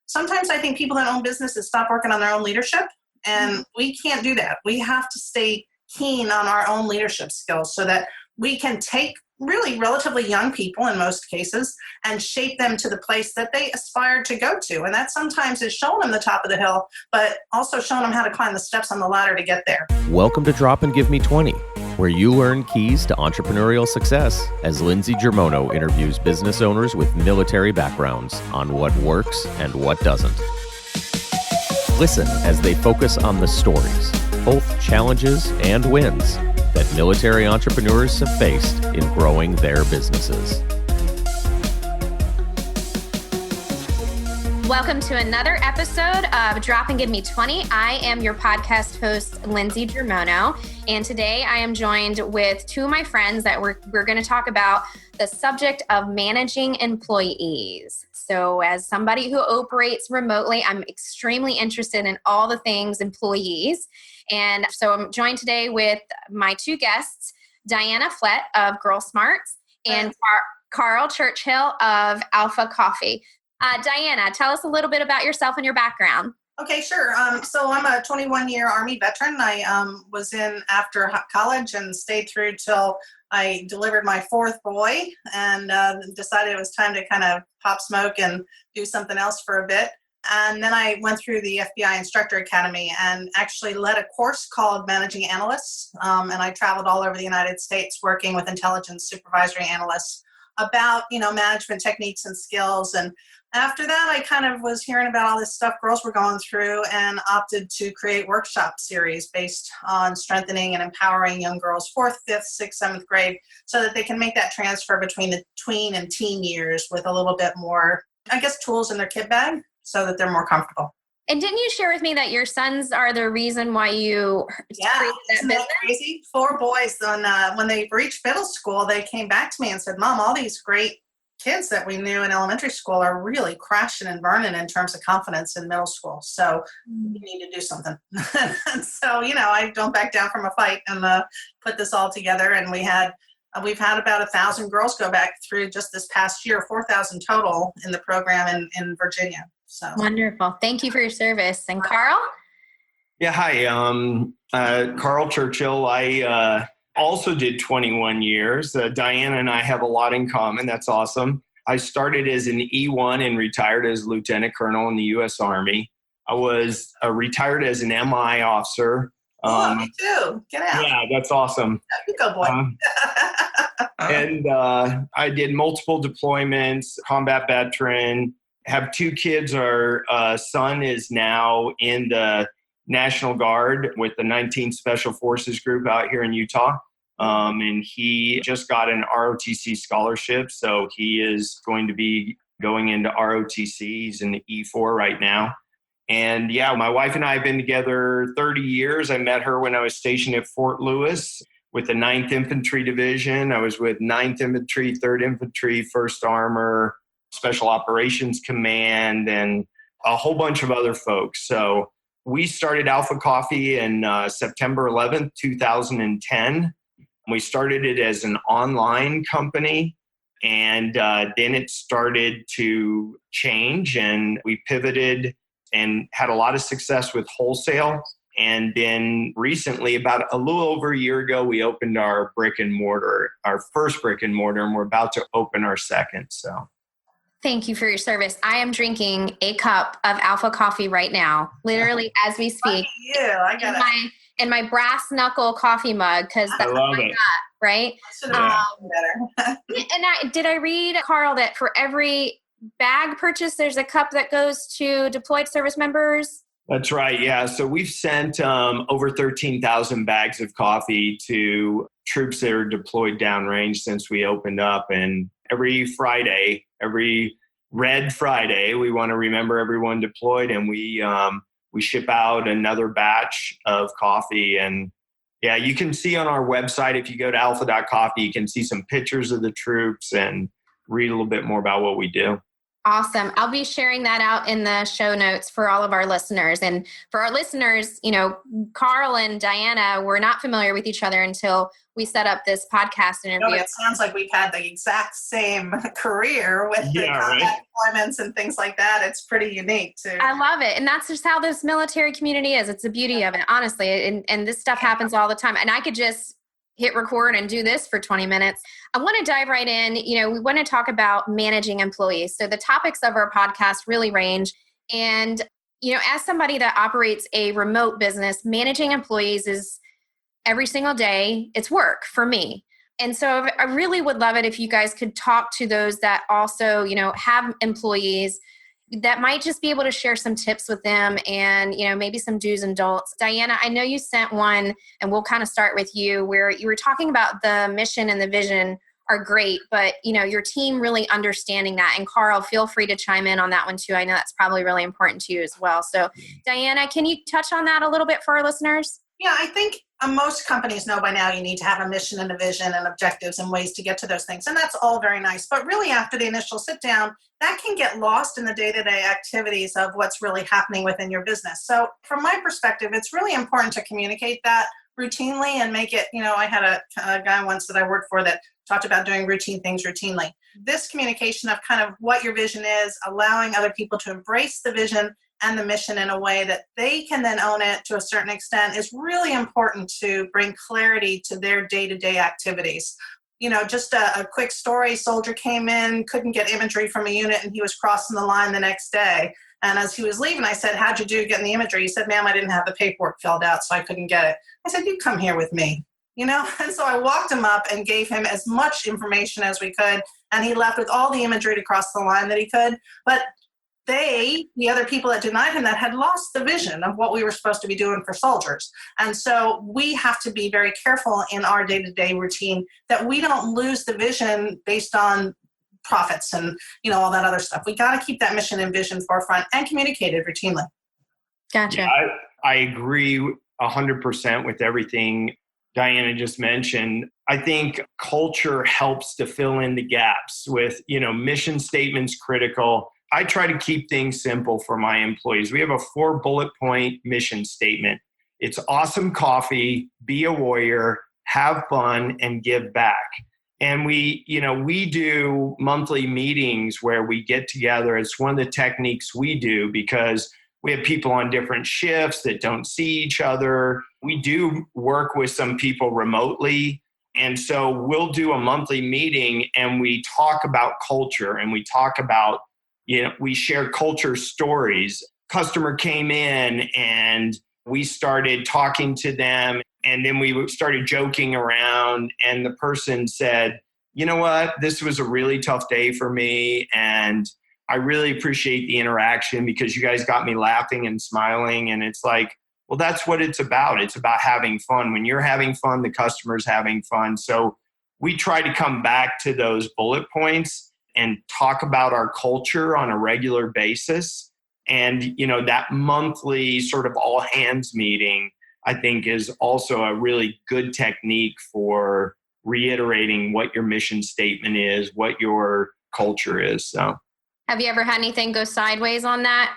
sometimes I think people that own businesses stop working on their own leadership, and we can't do that. We have to stay keen on our own leadership skills so that we can take really relatively young people in most cases and shape them to the place that they aspire to go to. And that sometimes is showing them the top of the hill, but also showing them how to climb the steps on the ladder to get there. Welcome to Drop and Give Me 20, where you learn keys to entrepreneurial success as Lindsey Germono interviews business owners with military backgrounds on what works and what doesn't. Listen as they focus on the stories, both challenges and wins, that military entrepreneurs have faced in growing their businesses. Welcome to another episode of Drop and Give Me 20. I am your podcast host, Lindsey Germono, and today I am joined with two of my friends that we're going to talk about the subject of managing employees. So as somebody who operates remotely, I'm extremely interested in all the things employees. And so I'm joined today with my two guests, Dianna Flett of Girl Smarts and Carl Churchill of Alpha Coffee. Dianna, tell us a little bit about yourself and your background. Okay, sure. So I'm a 21-year Army veteran. I was in after college and stayed through till I delivered my fourth boy and decided it was time to kind of pop smoke and do something else for a bit. And then I went through the FBI Instructor Academy and actually led a course called Managing Analysts. And I traveled all over the United States working with intelligence supervisory analysts about, management techniques and skills. And after that, I kind of was hearing about all this stuff girls were going through and opted to create workshop series based on strengthening and empowering young girls, 4th, 5th, 6th, 7th grade, so that they can make that transfer between the tween and teen years with a little bit more, tools in their kit bag so that they're more comfortable. And didn't you share with me that your sons are the reason why you created that isn't business? That crazy? 4 boys. When they reached middle school, they came back to me and said, Mom, all these great kids that we knew in elementary school are really crashing and burning in terms of confidence in middle school. So we need to do something. And so, I don't back down from a fight and put this all together. And we've had about 1,000 girls go back through just this past year, 4,000 total in the program in Virginia. So wonderful. Thank you for your service. And Carl? Yeah, hi. Carl Churchill. I also did 21 years. Dianna and I have a lot in common. That's awesome. I started as an E1 and retired as lieutenant colonel in the U.S. Army. I was retired as an MI officer. Me too. Get out. Yeah, that's awesome. You go, boy. And I did multiple deployments, combat veteran, have 2 kids. Our son is now in the National Guard with the 19th Special Forces Group out here in Utah. And he just got an ROTC scholarship. So he is going to be going into ROTC. He's in the E4 right now. And yeah, my wife and I have been together 30 years. I met her when I was stationed at Fort Lewis with the 9th Infantry Division. I was with 9th Infantry, 3rd Infantry, 1st Armor, Special Operations Command, and a whole bunch of other folks. So we started Alpha Coffee in September 11th, 2010. We started it as an online company, and then it started to change, and we pivoted and had a lot of success with wholesale. And then recently, about a little over a year ago, we opened our brick and mortar, our first brick and mortar, and we're about to open our second. So. Thank you for your service. I am drinking a cup of Alpha Coffee right now, literally as we speak. I got it. In my brass knuckle coffee mug, because that's what I got, right? Better. Did I read, Carl, that for every bag purchase, there's a cup that goes to deployed service members? That's right. Yeah. So we've sent over 13,000 bags of coffee to troops that are deployed downrange since we opened up. And every Friday, every Red Friday, we want to remember everyone deployed, and we ship out another batch of coffee. And yeah, you can see on our website, if you go to alpha.coffee, you can see some pictures of the troops and read a little bit more about what we do. Awesome. I'll be sharing that out in the show notes for all of our listeners. And for our listeners, Carl and Dianna were not familiar with each other until we set up this podcast interview. It sounds like we've had the exact same career with the combat deployments and things like that. It's pretty unique too. I love it. And that's just how this military community is. It's the beauty of it, honestly. And this stuff happens all the time. And I could just hit record and do this for 20 minutes. I want to dive right in. We want to talk about managing employees. So the topics of our podcast really range. And, as somebody that operates a remote business, managing employees is every single day, it's work for me. And so I really would love it if you guys could talk to those that also, have employees that might just be able to share some tips with them and, maybe some do's and don'ts. Dianna, I know you sent one, and we'll kind of start with you, where you were talking about the mission and the vision are great, but, your team really understanding that. And Carl, feel free to chime in on that one too. I know that's probably really important to you as well. So Dianna, can you touch on that a little bit for our listeners? Yeah, I think most companies know by now you need to have a mission and a vision and objectives and ways to get to those things. And that's all very nice. But really after the initial sit down, that can get lost in the day-to-day activities of what's really happening within your business. So from my perspective, it's really important to communicate that routinely and make it, I had a guy once that I worked for that talked about doing routine things routinely. This communication of kind of what your vision is, allowing other people to embrace the vision and the mission in a way that they can then own it to a certain extent is really important to bring clarity to their day-to-day activities. Just a quick story, soldier came in, couldn't get imagery from a unit, and he was crossing the line the next day. And as he was leaving, I said, how'd you do getting the imagery? He said, ma'am, I didn't have the paperwork filled out, so I couldn't get it. I said, you come here with me, And so I walked him up and gave him as much information as we could, and he left with all the imagery to cross the line that he could. But the other people that denied him that, had lost the vision of what we were supposed to be doing for soldiers. And so we have to be very careful in our day-to-day routine that we don't lose the vision based on profits and, all that other stuff. We got to keep that mission and vision forefront and communicate it routinely. Gotcha. Yeah, I agree 100% with everything Dianna just mentioned. I think culture helps to fill in the gaps with, mission statements critical. I try to keep things simple for my employees. We have a 4 bullet point mission statement. It's awesome coffee, be a warrior, have fun, and give back. And we do monthly meetings where we get together. It's one of the techniques we do because we have people on different shifts that don't see each other. We do work with some people remotely. And so we'll do a monthly meeting and we talk about culture and we talk about, we share culture stories. Customer came in and we started talking to them, and then we started joking around, and the person said, you know what, this was a really tough day for me, and I really appreciate the interaction because you guys got me laughing and smiling. And it's like, well, that's what it's about. It's about having fun. When you're having fun, the customer's having fun. So we try to come back to those bullet points and talk about our culture on a regular basis. And, that monthly sort of all hands meeting, I think, is also a really good technique for reiterating what your mission statement is, what your culture is. So, have you ever had anything go sideways on that?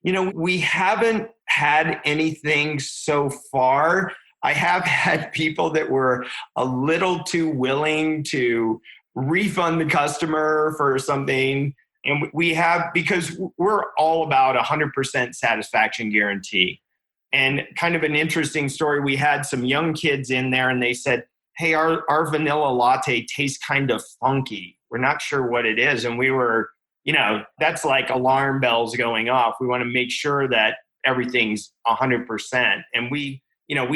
We haven't had anything so far. I have had people that were a little too willing to refund the customer for something. And we have, because we're all about 100% satisfaction guarantee. And kind of an interesting story, we had some young kids in there and they said, hey, our vanilla latte tastes kind of funky. We're not sure what it is. And we were, that's like alarm bells going off. We want to make sure that everything's 100%. And we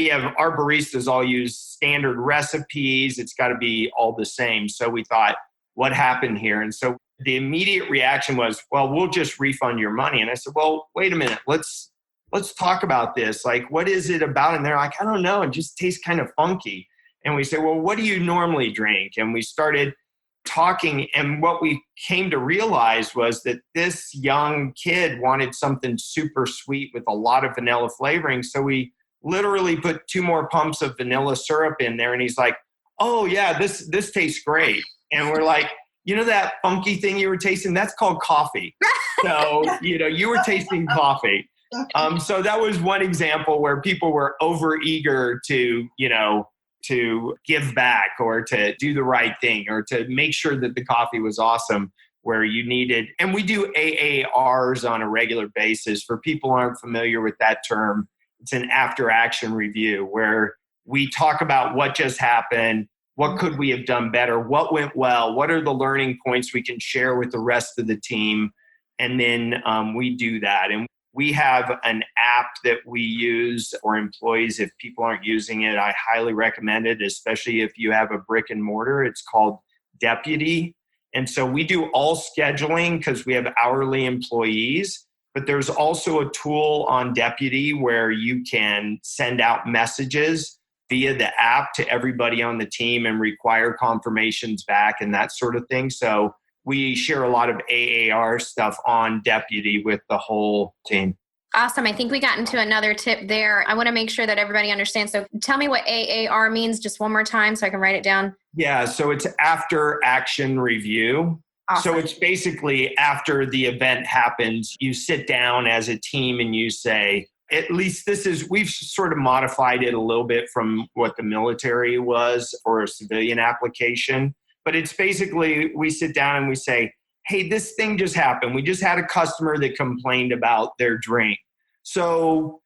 have our baristas all use standard recipes. It's got to be all the same. So we thought, what happened here? And so the immediate reaction was, well, we'll just refund your money. And I said, well, wait a minute. Let's talk about this. Like, what is it about? And they're like, I don't know. It just tastes kind of funky. And we said, well, what do you normally drink? And we started talking. And what we came to realize was that this young kid wanted something super sweet with a lot of vanilla flavoring. So we literally put 2 more pumps of vanilla syrup in there. And he's like, oh yeah, this tastes great. And we're like, you know that funky thing you were tasting? That's called coffee. So, you were tasting coffee. So that was one example where people were overeager to give back or to do the right thing or to make sure that the coffee was awesome, where you needed, and we do AARs on a regular basis. For people who aren't familiar with that term, it's an after action review where we talk about what just happened, what could we have done better, what went well, what are the learning points we can share with the rest of the team, and then we do that. And we have an app that we use for employees. If people aren't using it, I highly recommend it, especially if you have a brick and mortar. It's called Deputy. And so we do all scheduling because we have hourly employees, but there's also a tool on Deputy where you can send out messages via the app to everybody on the team and require confirmations back and that sort of thing. So we share a lot of AAR stuff on Deputy with the whole team. Awesome. I think we got into another tip there. I want to make sure that everybody understands. So tell me what AAR means just one more time so I can write it down. Yeah. So it's after action review. Awesome. So it's basically after the event happens, you sit down as a team and you say, at least we've sort of modified it a little bit from what the military was for a civilian application. But it's basically, we sit down and we say, hey, this thing just happened. We just had a customer that complained about their drink. So,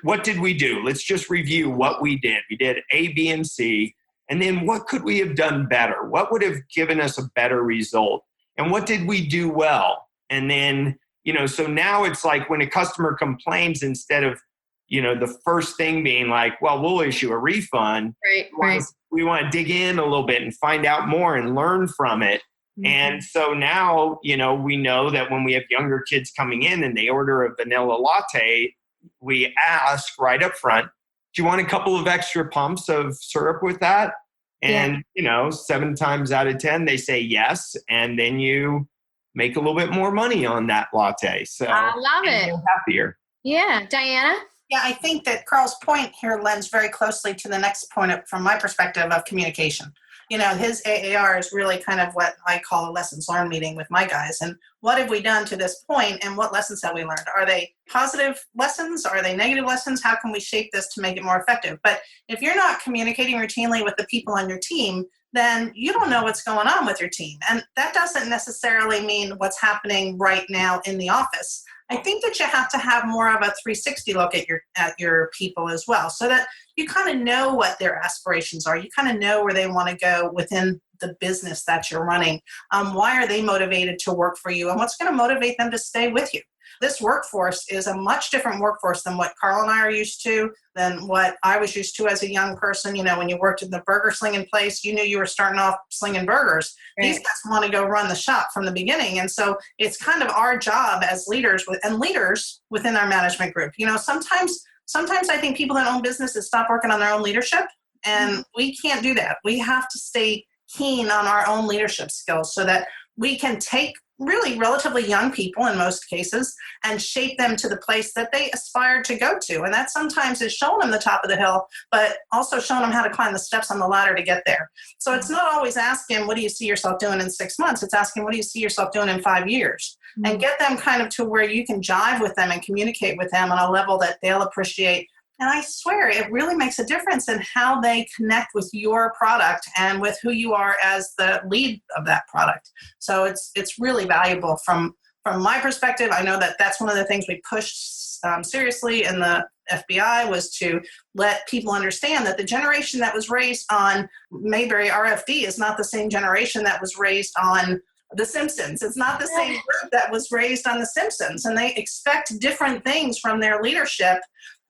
what did we do? Let's just review what we did. We did A, B, and C. And then what could we have done better? What would have given us a better result? And what did we do well? And then, so now it's like when a customer complains, instead of, the first thing being like, well, we'll issue a refund. Right. We want to dig in a little bit and find out more and learn from it. Mm-hmm. And so now, we know that when we have younger kids coming in and they order a vanilla latte, we ask right up front, do you want a couple of extra pumps of syrup with that? And, 7 times out of 10, they say yes. And then you make a little bit more money on that latte. So I love it. You're happier. Yeah. Dianna? Yeah, I think that Carl's point here lends very closely to the next point from my perspective of communication. His AAR is really kind of what I call a lessons learned meeting with my guys. And what have we done to this point and what lessons have we learned? Are they positive lessons? Are they negative lessons? How can we shape this to make it more effective? But if you're not communicating routinely with the people on your team, then you don't know what's going on with your team. And that doesn't necessarily mean what's happening right now in the office. I think that you have to have more of a 360 look at your people as well, so that you kind of know what their aspirations are. You kind of know where they want to go within the business that you're running. Why are they motivated to work for you, and what's going to motivate them to stay with you? This workforce is a much different workforce than what Carl and I are used to, than what I was used to as a young person. When you worked in the burger slinging place, you knew you were starting off slinging burgers. Right. These guys want to go run the shop from the beginning. And so it's kind of our job as leaders and leaders within our management group. Sometimes I think people that own businesses stop working on their own leadership, and we can't do that. We have to stay keen on our own leadership skills so that we can take really relatively young people in most cases and shape them to the place that they aspire to go to. And that sometimes is showing them the top of the hill, but also showing them how to climb the steps on the ladder to get there. So it's not always asking, what do you see yourself doing in 6 months? It's asking, what do you see yourself doing in 5 years? Mm-hmm. And get them kind of to where you can jive with them and communicate with them on a level that they'll appreciate. And I swear it really makes a difference in how they connect with your product and with who you are as the lead of that product. So it's really valuable from my perspective. I know that that's one of the things we pushed seriously in the FBI, was to let people understand that the generation that was raised on Mayberry RFD is not the same generation that was raised on The Simpsons. It's not the same group that was raised on The Simpsons, and they expect different things from their leadership.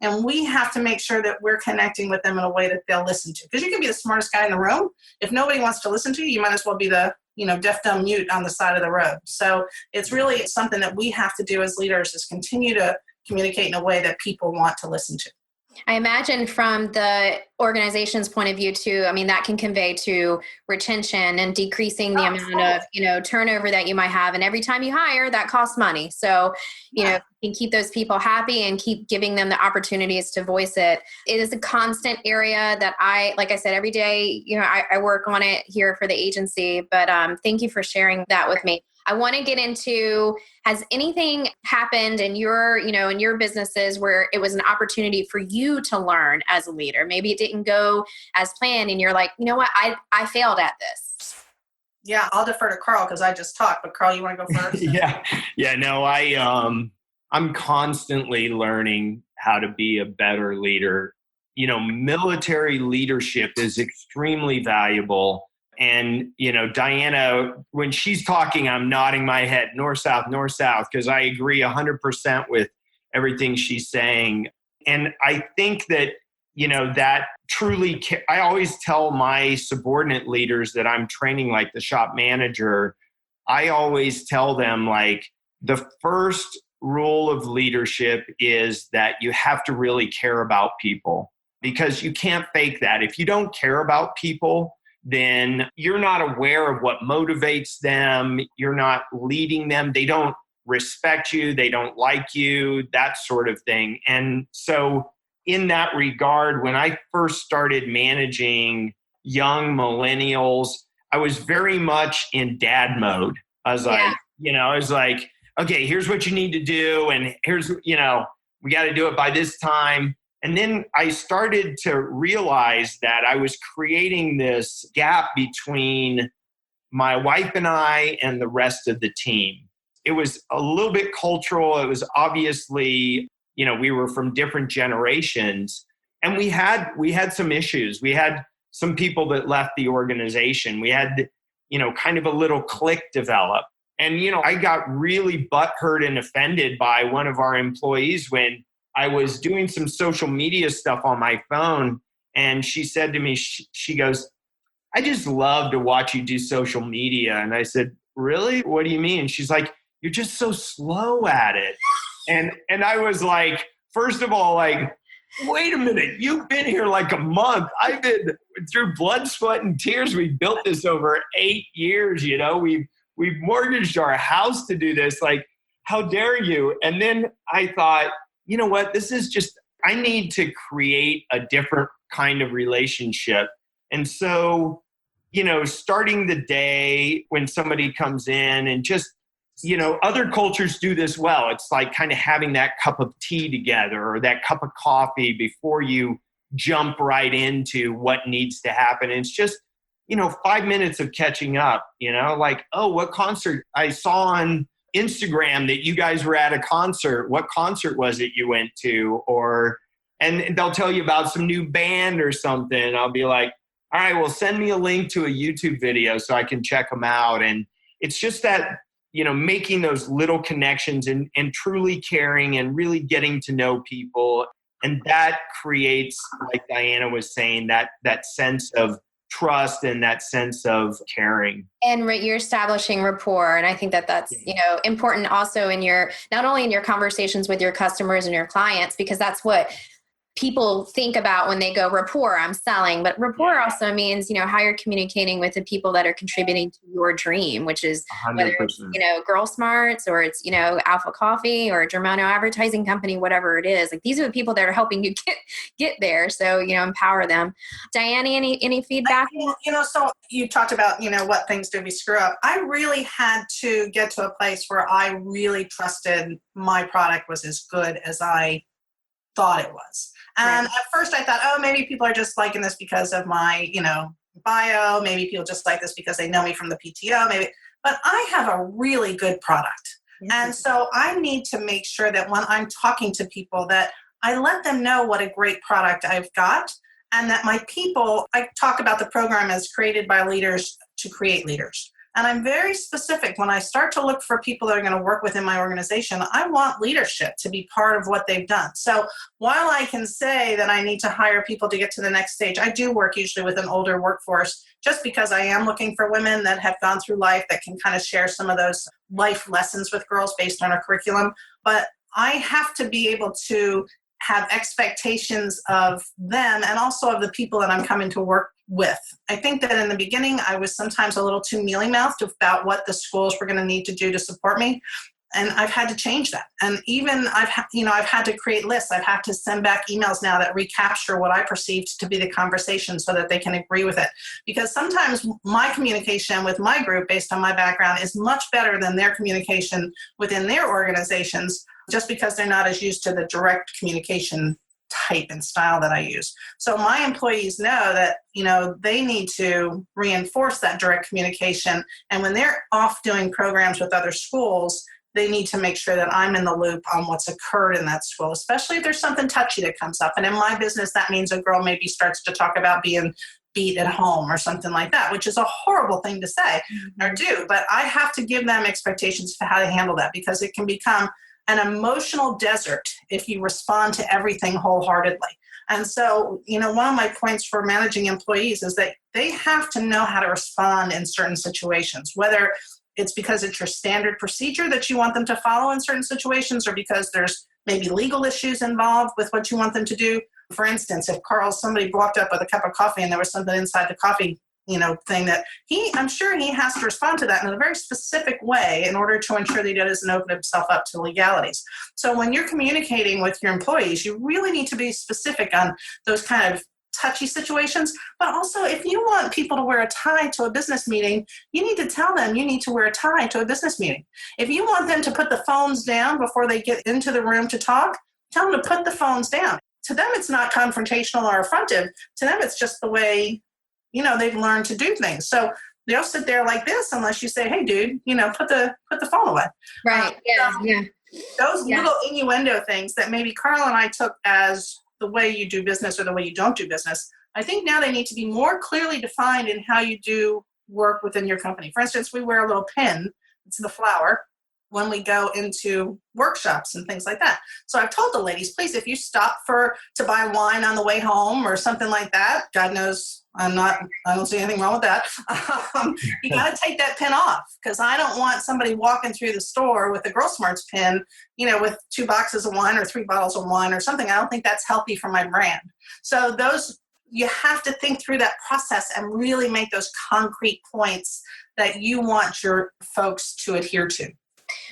And we have to make sure that we're connecting with them in a way that they'll listen to. Because you can be the smartest guy in the room. If nobody wants to listen to you, you might as well be the deaf, dumb mute on the side of the road. So it's really something that we have to do as leaders, is continue to communicate in a way that people want to listen to. I imagine from the organization's point of view too, I mean, that can convey to retention and decreasing the amount of, turnover that you might have. And every time you hire, that costs money. So, you can keep those people happy and keep giving them the opportunities to voice it. It is a constant area that like I said, every day, I work on it here for the agency, but thank you for sharing that with me. I want to get into, has anything happened in your businesses where it was an opportunity for you to learn as a leader? Maybe it didn't go as planned and you're like, you know what, I failed at this. Yeah, I'll defer to Carl because I just talked, but Carl, you want to go first? No, I'm constantly learning how to be a better leader. Military leadership is extremely valuable. And, Dianna, when she's talking, I'm nodding my head, north, south, because I agree 100% with everything she's saying. And I think that, that truly, I always tell my subordinate leaders that I'm training like the shop manager, I always tell them like the first rule of leadership is that you have to really care about people because you can't fake that. If you don't care about people, then you're not aware of what motivates them. You're not leading them. They don't respect you. They don't like you, that sort of thing. And so in that regard, when I first started managing young millennials, I was very much in dad mode. I was like, okay, here's what you need to do. And here's, we got to do it by this time. And then I started to realize that I was creating this gap between my wife and I and the rest of the team. It was a little bit cultural. It was obviously, we were from different generations and we had some issues. We had some people that left the organization. We had, kind of a little clique develop. And, I got really butthurt and offended by one of our employees when I was doing some social media stuff on my phone, and she said to me, she goes, I just love to watch you do social media. And I said, really? What do you mean? She's like, you're just so slow at it. And I was like, first of all, like, wait a minute, you've been here like a month. I've been through blood, sweat, and tears. We built this over 8 years, we've mortgaged our house to do this. Like, how dare you? And then I thought, you know what, this is just, I need to create a different kind of relationship. And so, starting the day when somebody comes in and just, other cultures do this well. It's like kind of having that cup of tea together or that cup of coffee before you jump right into what needs to happen. And it's just, 5 minutes of catching up, like, oh, what concert I saw on Instagram that you guys were at a concert. What concert was it you went to? And they'll tell you about some new band or something. I'll be like, all right, well, send me a link to a YouTube video so I can check them out. And it's just that, making those little connections and truly caring and really getting to know people. And that creates, like Dianna was saying, that sense of trust and that sense of caring. And you're establishing rapport. And I think that's, important also not only in your conversations with your customers and your clients, because that's what people think about when they go rapport, I'm selling, but rapport also means, how you're communicating with the people that are contributing to your dream, which is 100%. Whether it's, Girl Smarts or it's, Alpha Coffee or Germono Advertising Company, whatever it is. Like, these are the people that are helping you get there. So, empower them. Dianna, any feedback? So you talked about, what things did we screw up? I really had to get to a place where I really trusted my product was as good as I thought it was. And at first I thought, oh, maybe people are just liking this because of my, bio. Maybe people just like this because they know me from the PTO, maybe. But I have a really good product. Mm-hmm. And so I need to make sure that when I'm talking to people that I let them know what a great product I've got and that my people, I talk about the program as created by leaders to create leaders. And I'm very specific. When I start to look for people that are going to work within my organization, I want leadership to be part of what they've done. So while I can say that I need to hire people to get to the next stage, I do work usually with an older workforce just because I am looking for women that have gone through life that can kind of share some of those life lessons with girls based on our curriculum. But I have to be able to have expectations of them and also of the people that I'm coming to work with. I think that in the beginning, I was sometimes a little too mealy-mouthed about what the schools were going to need to do to support me. And I've had to change that. And even I've had to create lists. I've had to send back emails now that recapture what I perceived to be the conversation so that they can agree with it. Because sometimes my communication with my group based on my background is much better than their communication within their organizations, just because they're not as used to the direct communication type and style that I use. So my employees know that, they need to reinforce that direct communication. And when they're off doing programs with other schools, they need to make sure that I'm in the loop on what's occurred in that school, especially if there's something touchy that comes up. And in my business, that means a girl maybe starts to talk about being beat at home or something like that, which is a horrible thing to say or do. But I have to give them expectations for how to handle that, because it can become an emotional desert if you respond to everything wholeheartedly. And so, one of my points for managing employees is that they have to know how to respond in certain situations, whether it's because it's your standard procedure that you want them to follow in certain situations, or because there's maybe legal issues involved with what you want them to do. For instance, if somebody walked up with a cup of coffee and there was something inside the coffee, thing that I'm sure he has to respond to that in a very specific way in order to ensure that he doesn't open himself up to legalities. So when you're communicating with your employees, you really need to be specific on those kind of touchy situations. But also, if you want people to wear a tie to a business meeting, you need to tell them you need to wear a tie to a business meeting. If you want them to put the phones down before they get into the room to talk, tell them to put the phones down. To them, it's not confrontational or affrontive. To them, it's just the way, they've learned to do things. So they'll sit there like this unless you say, hey, dude, put the phone away. Right. Those little innuendo things that maybe Carl and I took as the way you do business or the way you don't do business, I think now they need to be more clearly defined in how you do work within your company. For instance, we wear a little pin, it's the flower, when we go into workshops and things like that. So I've told the ladies, please, if you stop to buy wine on the way home or something like that, God knows I don't see anything wrong with that. You got to take that pin off, because I don't want somebody walking through the store with a Girl Smarts pin, with 2 boxes of wine or 3 bottles of wine or something. I don't think that's healthy for my brand. So you have to think through that process and really make those concrete points that you want your folks to adhere to.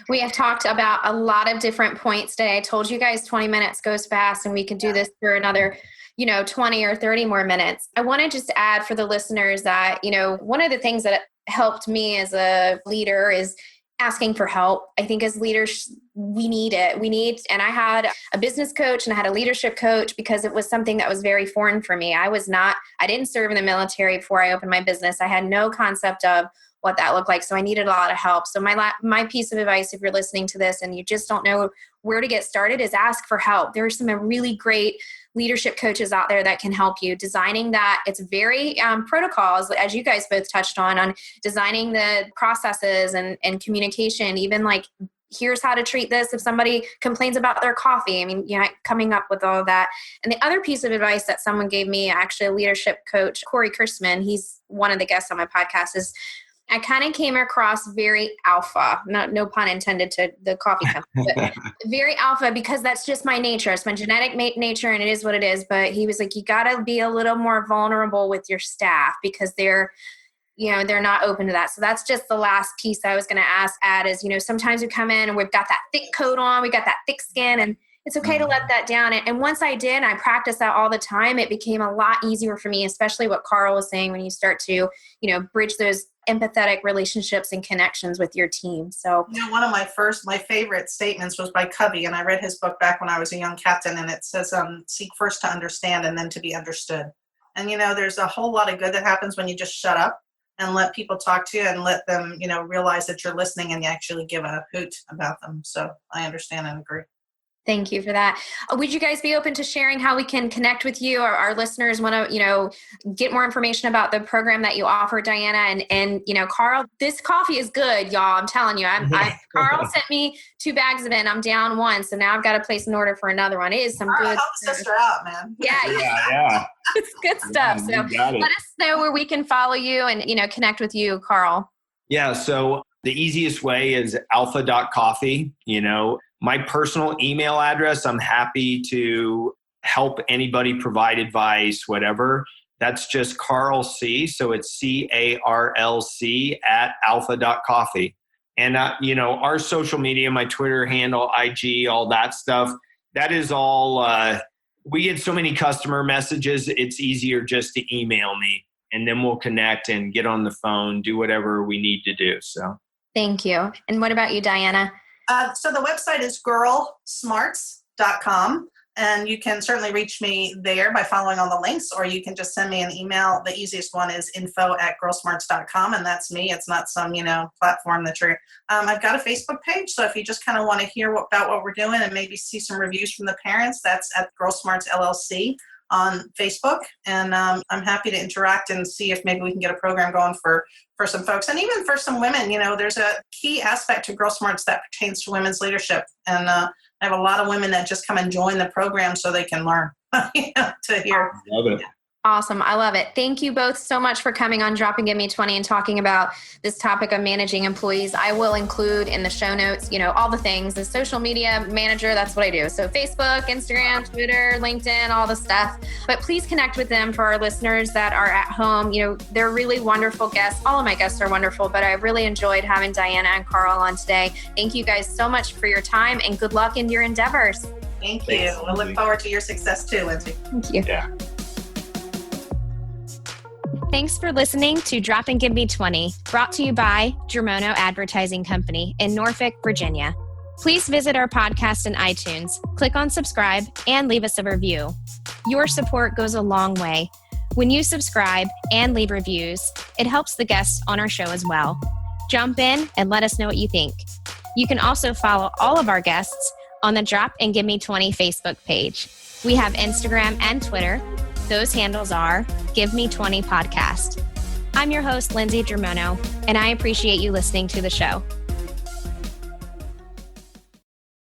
We have talked about a lot of different points today. I told you guys 20 minutes goes fast, and we could do this for another 20 or 30 more minutes. I want to just add for the listeners that, one of the things that helped me as a leader is asking for help. I think as leaders, we need it. And I had a business coach and I had a leadership coach because it was something that was very foreign for me. I didn't serve in the military before I opened my business. I had no concept of what that looked like. So I needed a lot of help. So my piece of advice, if you're listening to this and you just don't know where to get started, is ask for help. There are some really great leadership coaches out there that can help you. Designing that, it's very protocols, as you guys both touched on designing the processes and communication, even like, here's how to treat this if somebody complains about their coffee. I mean, coming up with all of that. And the other piece of advice that someone gave me, actually a leadership coach, Corey Kurtzman, he's one of the guests on my podcast, is I kind of came across very alpha, no pun intended to the coffee company, but very alpha, because that's just my nature. It's my genetic nature and it is what it is. But he was like, you got to be a little more vulnerable with your staff because they're not open to that. So that's just the last piece I was going to add is, sometimes we come in and we've got that thick coat on, we got that thick skin, and it's okay to let that down. And once I did, I practiced that all the time, it became a lot easier for me, especially what Carl was saying, when you start to, bridge those empathetic relationships and connections with your team. So, one of my favorite statements was by Covey, and I read his book back when I was a young captain, and it says, seek first to understand and then to be understood. And, there's a whole lot of good that happens when you just shut up and let people talk to you and let them, realize that you're listening and you actually give a hoot about them. So I understand and agree. Thank you for that. Would you guys be open to sharing how we can connect with you, or our listeners want to, get more information about the program that you offer, Dianna? And Carl, this coffee is good, y'all. I'm telling you, Carl sent me 2 bags of it and I'm down 1. So now I've got to place an order for another one. It is some good. Help sister out, man. Yeah. It's good stuff. So let us know where we can follow you and, connect with you, Carl. Yeah. So the easiest way is alpha.coffee. My personal email address, I'm happy to help anybody provide advice, whatever. That's just Carl C. So it's CARLC @alpha.coffee. And, our social media, my Twitter handle, IG, all that stuff, that is all, we get so many customer messages. It's easier just to email me, and then we'll connect and get on the phone, do whatever we need to do. So thank you. And what about you, Dianna? So the website is girlsmarts.com. And you can certainly reach me there by following on the links, or you can just send me an email. The easiest one is info@girlsmarts.com, and that's me. It's not some, platform that you're... I've got a Facebook page, so if you just kind of want to hear about what we're doing and maybe see some reviews from the parents, that's at Girl Smarts LLC on Facebook. And I'm happy to interact and see if maybe we can get a program going for some folks. And even for some women, there's a key aspect to Girl Smarts that pertains to women's leadership. And I have a lot of women that just come and join the program so they can learn to hear. Love it. Awesome. I love it. Thank you both so much for coming on Drop and Give Me 20 and talking about this topic of managing employees. I will include in the show notes, all the things. As social media manager, that's what I do. So Facebook, Instagram, Twitter, LinkedIn, all the stuff. But please connect with them for our listeners that are at home. They're really wonderful guests. All of my guests are wonderful, but I really enjoyed having Dianna and Carl on today. Thank you guys so much for your time, and good luck in your endeavors. Thank you. Thanks, we'll look forward to your success too, Lindsey. Thank you. Yeah. Thanks for listening to Drop and Give Me 20, brought to you by Germono Advertising Company in Norfolk, Virginia. Please visit our podcast in iTunes, click on subscribe, and leave us a review. Your support goes a long way. When you subscribe and leave reviews, it helps the guests on our show as well. Jump in and let us know what you think. You can also follow all of our guests on the Drop and Give Me 20 Facebook page. We have Instagram and Twitter. Those handles are Give Me 20 Podcast. I'm your host, Lindsey Germono, and I appreciate you listening to the show.